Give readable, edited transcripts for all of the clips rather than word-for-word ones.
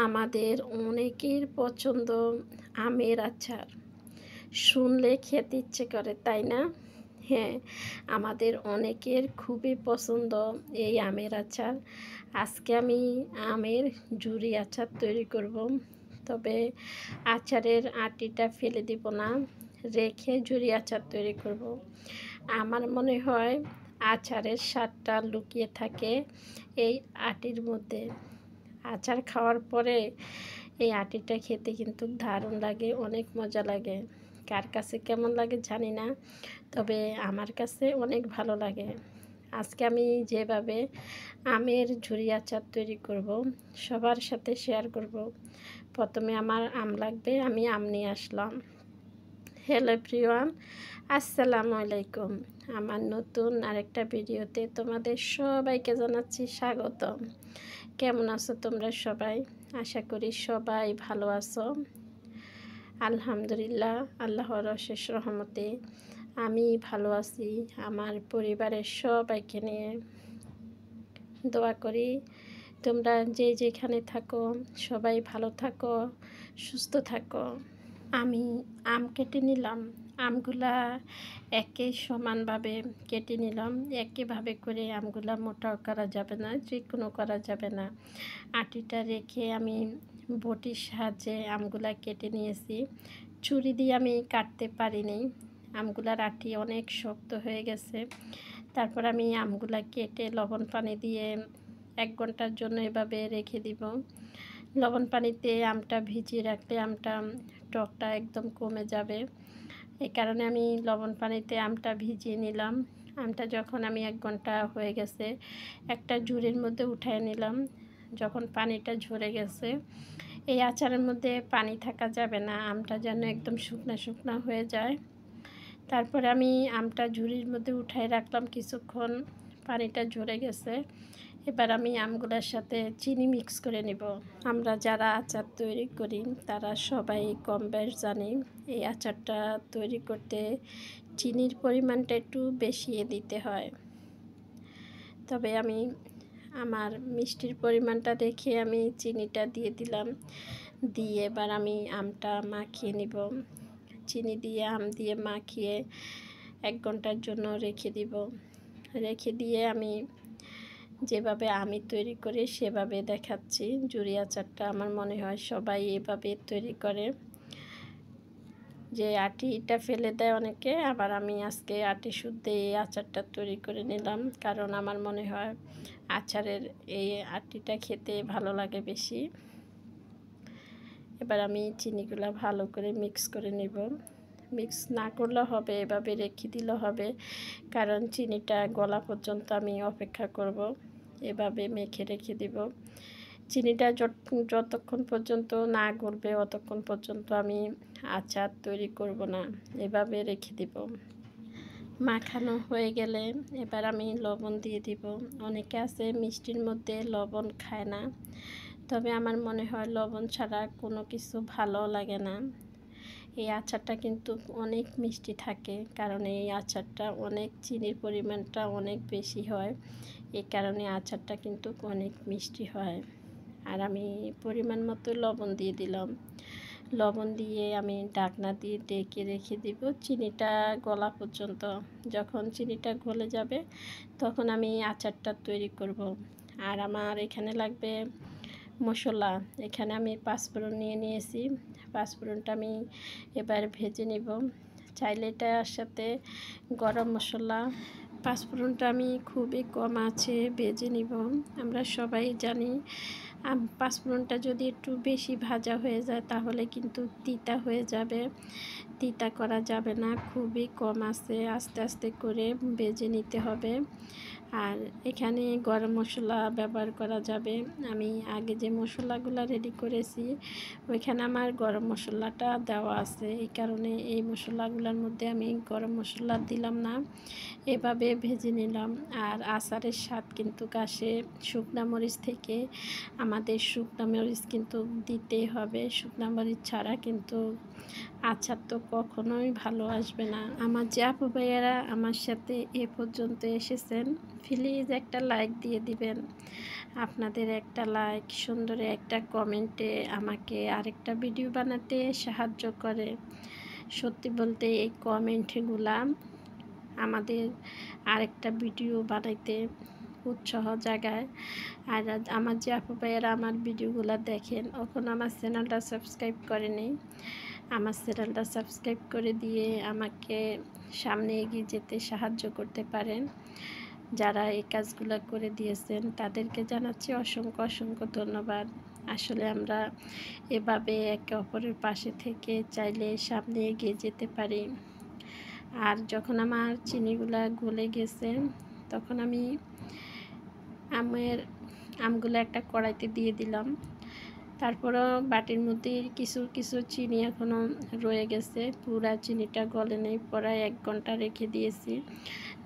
আমাদের অনেকের পছন্দ আমের আচার। শুনলে খেতে ইচ্ছে করে, তাই না? হ্যাঁ, আমাদের অনেকের খুবই পছন্দ এই আমের আচার। আজকে আমি আমের ঝুরি আচার তৈরি করব। তবে আচারের আটিটা ফেলে দিব না, রেখে ঝুরি আচার তৈরি করব। আমার মনে হয় আচারের স্বাদটা লুকিয়ে থাকে এই আটির মধ্যে। আচার খাওয়ার পরে এই আটিটা খেতে কিন্তু দারুণ লাগে, অনেক মজা লাগে। কার কাছে কেমন লাগে জানি না, তবে আমার কাছে অনেক ভালো লাগে। আজকে আমি যেভাবে আমের ঝুরি আচার তৈরি করব সবার সাথে শেয়ার করব। প্রথমে আমার আম লাগবে, আমি আম নিয়ে আসলাম। হ্যালো এভরিওয়ান, আসসালামু আলাইকুম। আমার নতুন আরেকটা ভিডিওতে তোমাদের সবাইকে জানাচ্ছি স্বাগতম। কেমন আছো তোমরা সবাই? আশা করি সবাই ভালো আছো। আলহামদুলিল্লাহ, আল্লাহর অশেষ রহমতে আমি ভালো আছি। আমার পরিবারের সবাইকে নিয়ে দোয়া করি তোমরা যে যেখানে থাকো সবাই ভালো থাকো, সুস্থ থাকো। আমি আম কেটে নিলাম। আমগুলা একে সমানভাবে কেটে নিলাম। একইভাবে করে আমগুলা মোটাও করা যাবে না, চিকনও করা যাবে না। আটিটা রেখে আমি বটির সাহায্যে আমগুলা কেটে নিয়েছি। ছুরি দিয়ে আমি কাটতে পারিনি, আমগুলার আটি অনেক শক্ত হয়ে গেছে। তারপর আমি আমগুলা কেটে লবণ পানি দিয়ে 1 ঘন্টার জন্য এভাবে রেখে দিব। লবণ পানিতে আমটা ভিজিয়ে রাখলে আমটা টকটা একদম কমে যাবে। এই কারণে আমি লবণ পানিতে আমটা ভিজিয়ে নিলাম। আমটা যখন আমি 1 ঘন্টা হয়ে গেছে একটা ঝুড়ির মধ্যে উঠায় নিলাম। যখন পানিটা ঝরে গেছে, এই আচারের মধ্যে পানি থাকা যাবে না, আমটা যেন একদম শুকনা শুকনা হয়ে যায়। তারপরে আমি আমটা ঝুড়ির মধ্যে উঠায় রাখলাম কিছুক্ষণ, পানিটা ঝরে গেছে। এবার আমি আমগুলোর সাথে চিনি মিক্স করে নেব। আমরা যারা আচার তৈরি করি তারা সবাই কম বেশ জানি এই আচারটা তৈরি করতে চিনির পরিমাণটা একটু বেশি দিতে হয়। তবে আমি আমার মিষ্টির পরিমাণটা দেখে আমি চিনিটা দিয়ে দিলাম। দিয়ে এবার আমি আমটা মাখিয়ে নিব। চিনি দিয়ে আম দিয়ে মাখিয়ে 1 ঘন্টার জন্য রেখে দিব। রেখে দিয়ে আমি যেভাবে আমি তৈরি করি সেভাবে দেখাচ্ছি। ঝুরি আচারটা আমার মনে হয় সবাই এভাবে তৈরি করে, যে আটিটা ফেলে দেয় অনেকে, আবার আমি আজকে আটি শুদ্ধে এই আচারটা তৈরি করে নিলাম, কারণ আমার মনে হয় আচারের এই আটিটা খেতে ভালো লাগে বেশি। এবার আমি চিনিগুলো ভালো করে মিক্স করে নেব। মিক্স না করলে হবে, এভাবে রেখে দিলে হবে, কারণ চিনিটা গলা পর্যন্ত আমি অপেক্ষা করব। এভাবে মেখে রেখে দিব। চিনিটা যতক্ষণ পর্যন্ত না গলবে অতক্ষণ পর্যন্ত আমি আচার তৈরি করব না, এভাবে রেখে দিব। মাখানো হয়ে গেলে এবার আমি লবণ দিয়ে দিব। অনেকে আছে মিষ্টির মধ্যে লবণ খায় না, তবে আমার মনে হয় লবণ ছাড়া কোনো কিছু ভালো লাগে না। এই আচারটা কিন্তু অনেক মিষ্টি থাকে, কারণ এই আচারটা অনেক চিনির পরিমাণটা অনেক বেশি হয়। এই কারণে আচারটা কিন্তু অনেক মিষ্টি হয়। আর আমি পরিমাণ মতো লবণ দিয়ে দিলাম। লবণ দিয়ে আমি ঢাকনা দিয়ে ঢেকে রেখে দিব চিনিটা গলা পর্যন্ত। যখন চিনিটা গলে যাবে তখন আমি আচারটা তৈরি করব। আর আমার এখানে লাগবে মশলা। এখানে আমি 5 ফোড়ন নিয়েছি। 5 ফোড়নটা আমি এবার ভেজে নিব। চাইলে এটার সাথে গরম মশলা। 5 ফোড়নটা আমি খুবই কম আছে ভেজে নিব। আমরা সবাই জানি 5 ফোড়নটা যদি একটু বেশি ভাজা হয়ে যায় তাহলে কিন্তু তিতা হয়ে যাবে, তিতা করা যাবে না। খুবই কম আছে, আস্তে আস্তে করে ভেজে নিতে হবে। আর এখানে গরম মশলা ব্যবহার করা যাবে। আমি আগে যে মশলাগুলো রেডি করেছি ওইখানে আমার গরম মশলাটা দেওয়া আছে, এই কারণে এই মশলাগুলোর মধ্যে আমি গরম মশলা দিলাম না, এভাবে ভেজে নিলাম। আর আচারের স্বাদ কিন্তু আসে শুকনা মরিচ থেকে। আমাদের শুকনা মরিচ কিন্তু দিতেই হবে, শুকনা মরিচ ছাড়া কিন্তু আচার তো কখনোই ভালো আসবে না। আমার যে আপু ভাইয়ারা আমার সাথে এ পর্যন্ত এসেছেন প্লিজ একটা লাইক দিয়ে দিবেন। আপনাদের একটা লাইক, সুন্দর একটা কমেন্টে আমাকে আরেকটা ভিডিও বানাতে সাহায্য করে। সত্যি বলতে এই কমেন্টগুলা আমাদের আরেকটা ভিডিও বানাইতে উৎসাহ জাগায়। আর আমার যে আপু ভাইয়েরা আমার ভিডিওগুলো দেখেন, এখন আমার চ্যানেলটা সাবস্ক্রাইব করেনি, আমার চ্যানেলটা সাবস্ক্রাইব করে দিয়ে আমাকে সামনে এগিয়ে যেতে সাহায্য করতে পারেন। যারা এই কাজগুলো করে দিয়েছেন তাদেরকে জানাচ্ছি অসংখ্য অসংখ্য ধন্যবাদ। আসলে আমরা এভাবে একে অপরের পাশে থেকে চাইলে সামনে এগিয়ে যেতে পারি। আর যখন আমার চিনিগুলা গলে গেছে, তখন আমি আমগুলো একটা কড়াইতে দিয়ে দিলাম। তারপরও বাটির মধ্যে কিছু কিছু চিনি এখনও রয়ে গেছে, পুরা চিনিটা গলে নেই, প্রায় 1 ঘন্টা রেখে দিয়েছি।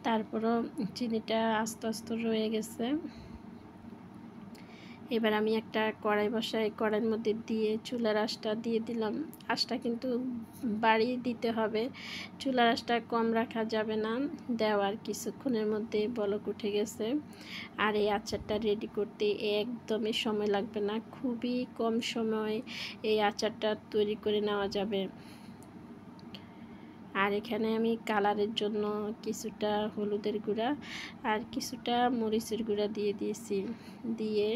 তারপরও চিনিটা আস্তে আস্তে রয়ে গেছে। এবার আমি একটা কড়াই বসাই, কড়াইয়ের মধ্যে দিয়ে চুলার আঁচটা দিয়ে দিলাম। আঁচটা কিন্তু বাড়িয়ে দিতে হবে, চুলার আঁচটা কম রাখা যাবে না। দেওয়ার কিছুক্ষণের মধ্যে বলক উঠে গেছে। আর এই আচারটা রেডি করতে একদমই সময় লাগবে না, খুবই কম সময় এই আচারটা তৈরি করে নেওয়া যাবে। আর এখানে আমি কালারের জন্য কিছুটা হলুদের গুঁড়া আর কিছুটা মরিচের গুঁড়া দিয়ে দিয়েছি। দিয়ে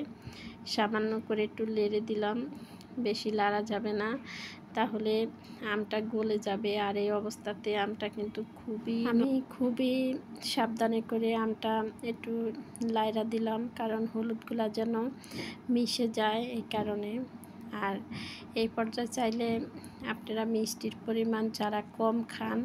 সামান্য করে একটু নেড়ে দিলাম, বেশি লাড়া যাবে না, তাহলে আমটা গলে যাবে। আর এই অবস্থাতে আমটা কিন্তু আমি খুবই সাবধানে করে আমটা একটু লাইড়া দিলাম, কারণ হলুদগুলা যেন মিশে যায় এই কারণে। আর এই পর্যায়ে চাইলে আপনারা মিষ্টির পরিমাণ যারা কম খান